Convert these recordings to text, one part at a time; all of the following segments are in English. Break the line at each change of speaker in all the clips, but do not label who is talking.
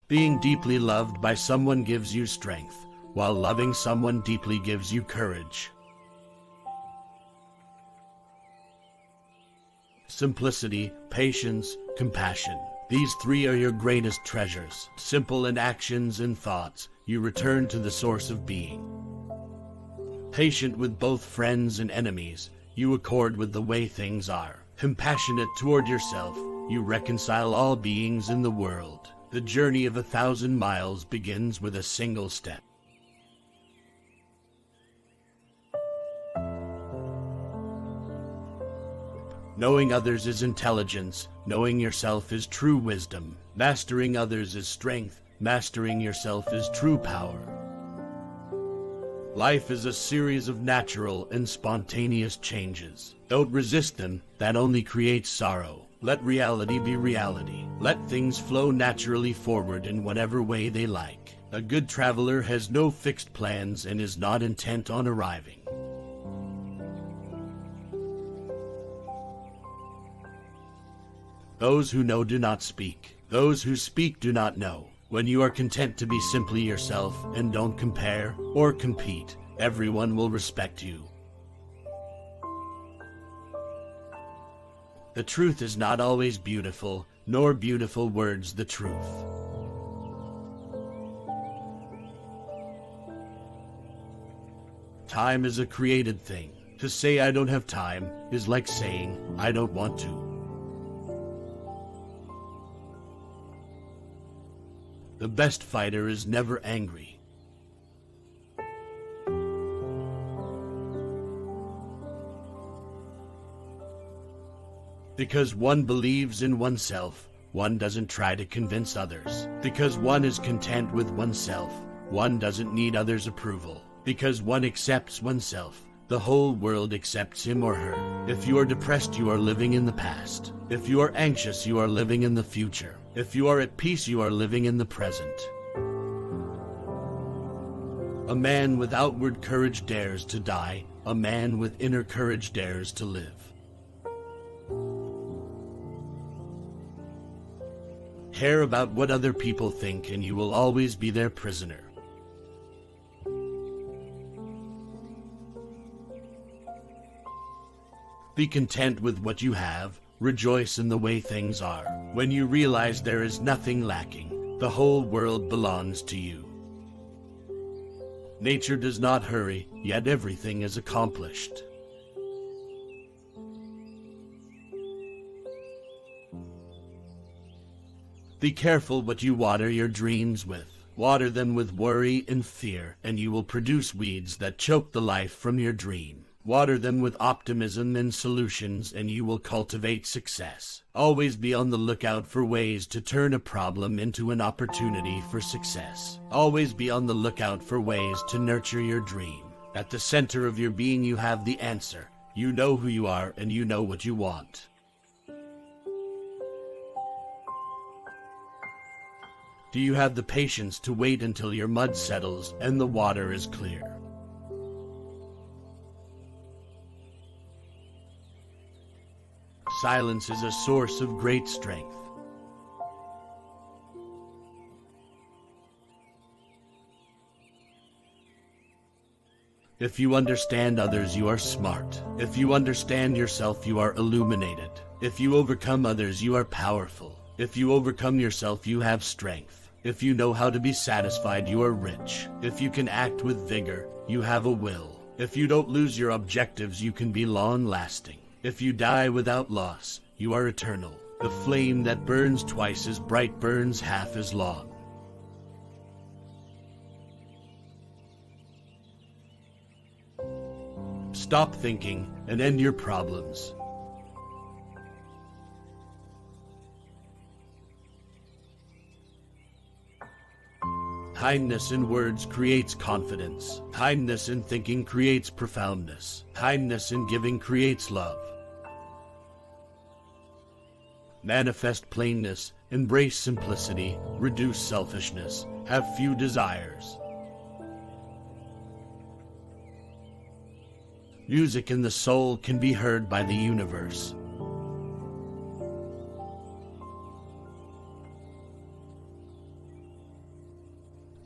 Being deeply loved by someone gives you strength, while loving someone deeply gives you courage. Simplicity, patience, compassion. These three are your greatest treasures. Simple in actions and thoughts, you return to the source of being. Patient with both friends and enemies, you accord with the way things are. Compassionate toward yourself, you reconcile all beings in the world. The journey of 1,000 miles begins with a single step. Knowing others is intelligence, knowing yourself is true wisdom. Mastering others is strength, mastering yourself is true power. Life is a series of natural and spontaneous changes. Don't resist them, that only creates sorrow. Let reality be reality. Let things flow naturally forward in whatever way they like. A good traveler has no fixed plans and is not intent on arriving. Those who know do not speak. Those who speak do not know. When you are content to be simply yourself and don't compare or compete, everyone will respect you. The truth is not always beautiful, nor beautiful words the truth. Time is a created thing. To say I don't have time is like saying I don't want to. The best fighter is never angry. Because one believes in oneself, one doesn't try to convince others. Because one is content with oneself, one doesn't need others' approval. Because one accepts oneself, the whole world accepts him or her. If you are depressed, you are living in the past. If you are anxious, you are living in the future. If you are at peace, you are living in the present. A man with outward courage dares to die. A man with inner courage dares to live. Care about what other people think and you will always be their prisoner. Be content with what you have. Rejoice in the way things are. When you realize there is nothing lacking, the whole world belongs to you. Nature does not hurry, yet everything is accomplished. Be careful what you water your dreams with. Water them with worry and fear, and you will produce weeds that choke the life from your dream. Water them with optimism and solutions, and you will cultivate success. Always be on the lookout for ways to turn a problem into an opportunity for success. Always be on the lookout for ways to nurture your dream. At the center of your being, you have the answer. You know who you are, and you know what you want. Do you have the patience to wait until your mud settles and the water is clear? Silence is a source of great strength. If you understand others, you are smart. If you understand yourself, you are illuminated. If you overcome others, you are powerful. If you overcome yourself, you have strength. If you know how to be satisfied, you are rich. If you can act with vigor, you have a will. If you don't lose your objectives, you can be long-lasting. If you die without loss, you are eternal. The flame that burns twice as bright burns half as long. Stop thinking and end your problems. Kindness in words creates confidence. Kindness in thinking creates profoundness. Kindness in giving creates love. Manifest plainness, embrace simplicity, reduce selfishness, have few desires. Music in the soul can be heard by the universe.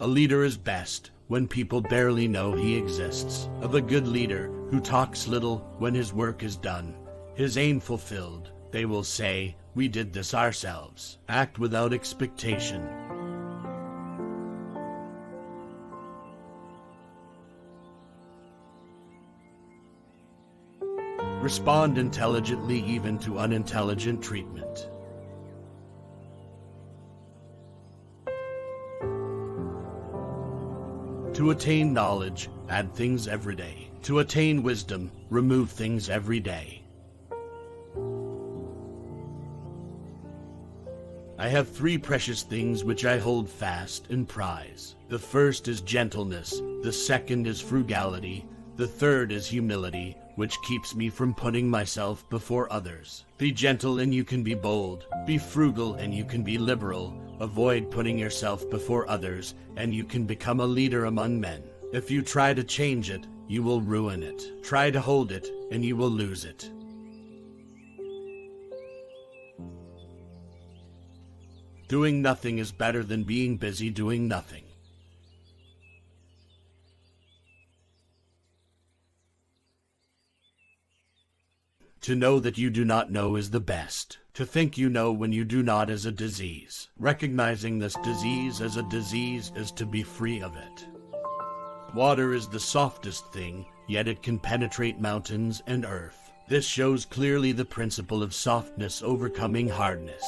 A leader is best when people barely know he exists. Of a good leader who talks little when his work is done, his aim fulfilled, they will say, "We did this ourselves." Act without expectation. Respond intelligently even to unintelligent treatment. To attain knowledge, add things every day. To attain wisdom, remove things every day. I have 3 precious things which I hold fast and prize. The first is gentleness, the second is frugality, the third is humility, which keeps me from putting myself before others. Be gentle and you can be bold. Be frugal and you can be liberal. Avoid putting yourself before others and you can become a leader among men. If you try to change it, you will ruin it. Try to hold it and you will lose it. Doing nothing is better than being busy doing nothing. To know that you do not know is the best. To think you know when you do not is a disease. Recognizing this disease as a disease is to be free of it. Water is the softest thing, yet it can penetrate mountains and earth. This shows clearly the principle of softness overcoming hardness.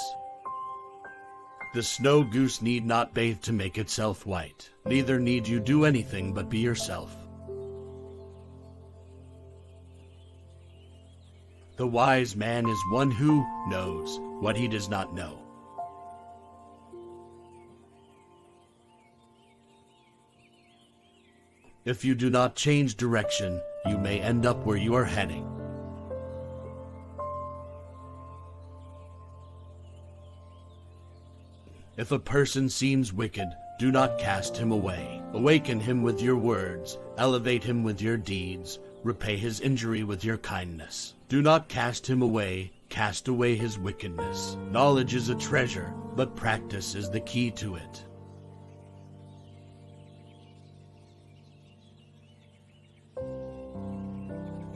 The snow goose need not bathe to make itself white. Neither need you do anything but be yourself. The wise man is one who knows what he does not know. If you do not change direction, you may end up where you are heading. If a person seems wicked, do not cast him away. Awaken him with your words, elevate him with your deeds, repay his injury with your kindness. Do not cast him away, cast away his wickedness. Knowledge is a treasure, but practice is the key to it.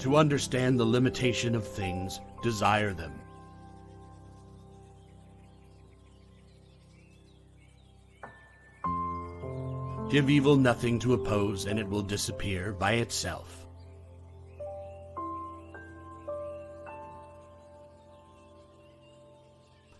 To understand the limitation of things, desire them. Give evil nothing to oppose, and it will disappear by itself.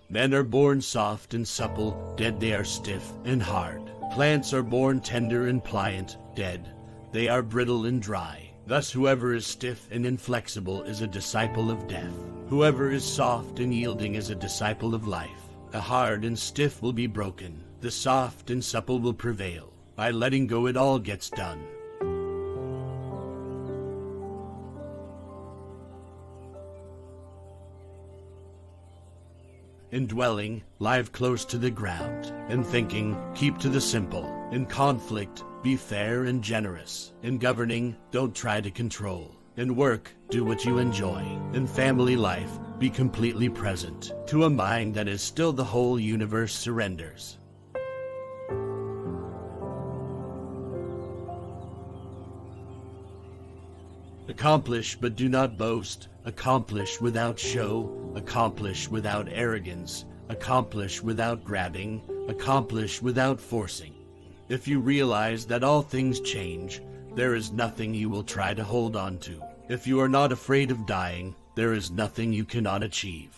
Men are born soft and supple, dead they are stiff and hard. Plants are born tender and pliant, dead they are brittle and dry. Thus whoever is stiff and inflexible is a disciple of death. Whoever is soft and yielding is a disciple of life. The hard and stiff will be broken. The soft and supple will prevail. By letting go it all gets done. In dwelling, live close to the ground. In thinking, keep to the simple. In conflict, be fair and generous. In governing, don't try to control. In work, do what you enjoy. In family life, be completely present. To a mind that is still, the whole universe surrenders. Accomplish but do not boast. Accomplish without show. Accomplish without arrogance. Accomplish without grabbing. Accomplish without forcing. If you realize that all things change, there is nothing you will try to hold on to. If you are not afraid of dying, there is nothing you cannot achieve.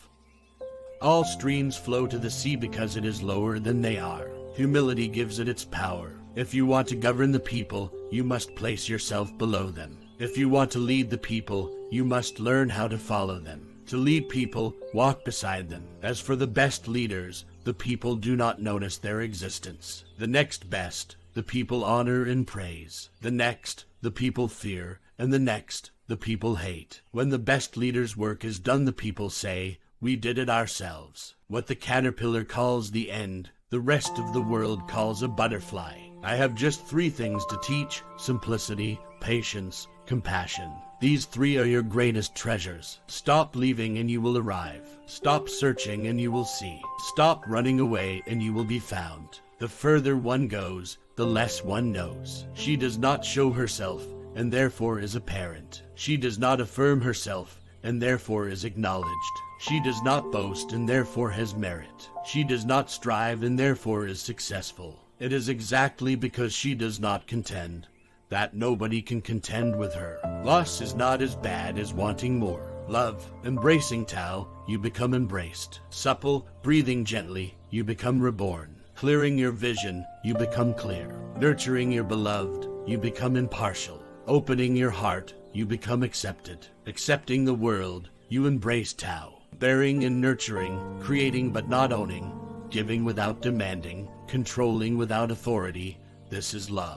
All streams flow to the sea because it is lower than they are. Humility gives it its power. If you want to govern the people, you must place yourself below them. If you want to lead the people, you must learn how to follow them. To lead people, walk beside them. As for the best leaders, the people do not notice their existence. The next best, the people honor and praise. The next, the people fear. And the next, the people hate. When the best leader's work is done, the people say, "We did it ourselves." What the caterpillar calls the end, the rest of the world calls a butterfly. I have just 3 things to teach: simplicity, patience, compassion. These 3 are your greatest treasures. Stop leaving and you will arrive. Stop searching and you will see. Stop running away and you will be found. The further one goes, the less one knows. She does not show herself, and therefore is apparent. She does not affirm herself, and therefore is acknowledged. She does not boast, and therefore has merit. She does not strive, and therefore is successful. It is exactly because she does not contend that nobody can contend with her. Loss is not as bad as wanting more. Love, embracing Tao, you become embraced. Supple, breathing gently, you become reborn. Clearing your vision, you become clear. Nurturing your beloved, you become impartial. Opening your heart, you become accepted. Accepting the world, you embrace Tao. Bearing and nurturing, creating but not owning, giving without demanding, controlling without authority, this is love.